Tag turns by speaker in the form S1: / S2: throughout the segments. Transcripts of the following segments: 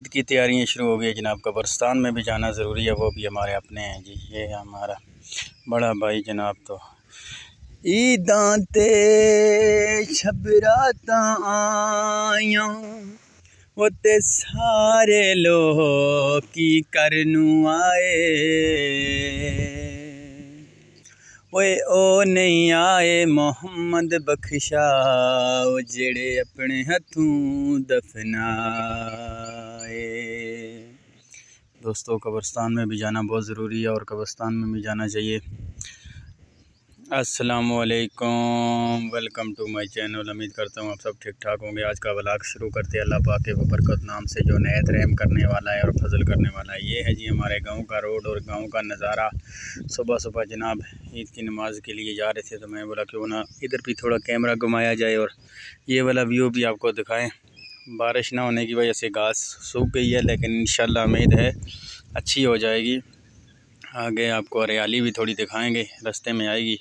S1: ईद की तैयारियां शुरू हो गई जनाब। कब्रिस्तान में भी जाना ज़रूरी है, वो भी हमारे अपने हैं जी। ये हमारा बड़ा भाई जनाब। तो ईदां ते छबराता आया वो ते सारे लोग की करनू आए, ओए ओ नहीं आए मोहम्मद बख्शा जेड़े अपने हथों दफनाए। दोस्तों, कब्रिस्तान में भी जाना बहुत ज़रूरी है और कब्रिस्तान में भी जाना चाहिए। अस्सलामु अलैकुम, वेलकम टू माय चैनल। उम्मीद करता हूँ आप सब ठीक ठाक होंगे। आज का व्लॉग शुरू करते हैं अल्लाह पाक के बरकत नाम से, जो नहत रहम करने वाला है और फजल करने वाला है। ये है जी हमारे गांव का रोड और गांव का नज़ारा। सुबह सुबह जनाब ईद की नमाज़ के लिए जा रहे थे, तो मैं बोला क्यों ना इधर भी थोड़ा कैमरा घुमाया जाए और ये वाला व्यू भी आपको दिखाएँ। बारिश ना होने की वजह से घास सूख गई है, लेकिन इंशाल्लाह उम्मीद है अच्छी हो जाएगी। आगे आपको हरियाली भी थोड़ी दिखाएंगे, रास्ते में आएगी।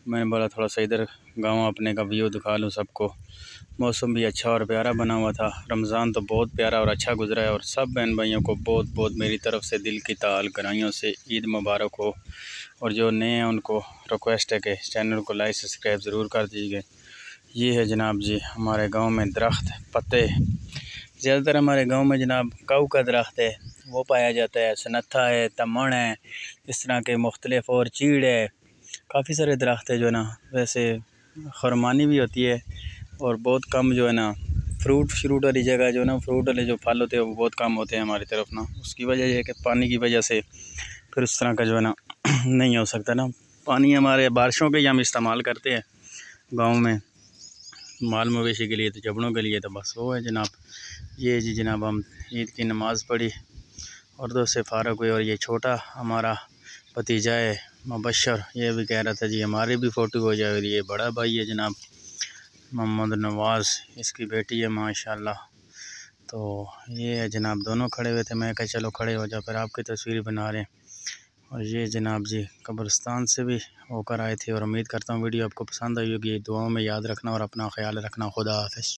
S1: मैंने बोला थोड़ा सा इधर गांव अपने का व्यू दिखा लूँ सबको। मौसम भी अच्छा और प्यारा बना हुआ था। रमज़ान तो बहुत प्यारा और अच्छा गुजरा है और सब बहन भाइयों को बहुत बहुत मेरी तरफ़ से दिल की ताल गराइयों से ईद मुबारक हो। और जो नए हैं उनको रिक्वेस्ट है कि चैनल को लाइक सब्सक्राइब ज़रूर कर दीजिए। ये है जनाब जी हमारे गाँव में दरख्त पत्ते। ज़्यादातर हमारे गांव में जनाब काऊ का दरख्त है, वो पाया जाता है। सनत्था है, तमण है, इस तरह के मुख्तलिफ, और चीड़ है। काफ़ी सारे दरख्त है जो ना, वैसे खरमानी भी होती है और बहुत कम जो है ना फ्रूट वाली जगह जो ना, फ्रूट वाले जो फल होते हैं वो बहुत कम होते हैं हमारी तरफ ना। उसकी वजह यह है कि पानी की वजह से फिर उस तरह का जो है ना नहीं हो सकता ना। पानी हमारे बारिशों के ही हम इस्तेमाल करते हैं गाँव में, माल मवेशी के लिए, तो जबड़ों के लिए, तो बस वो है जनाब। ये जी जनाब हम ईद की नमाज़ पढ़ी और दोस्त से फ़ारग हुए। और ये छोटा हमारा भतीजा है मुबशर, ये भी कह रहा था जी हमारी भी फ़ोटो हो जाए। ये बड़ा भाई है जनाब मोहम्मद नवाज़, इसकी बेटी है माशाल्लाह। तो ये है जनाब, दोनों खड़े हुए थे। मैं कहा चलो खड़े हो जाओ, फिर आपकी तस्वीर बना रहे हैं। और ये जनाब जी कब्रिस्तान से भी होकर आए थे। और उम्मीद करता हूँ वीडियो आपको पसंद आई होगी। दुआओं में याद रखना और अपना ख्याल रखना। खुदा हाफ़िज़।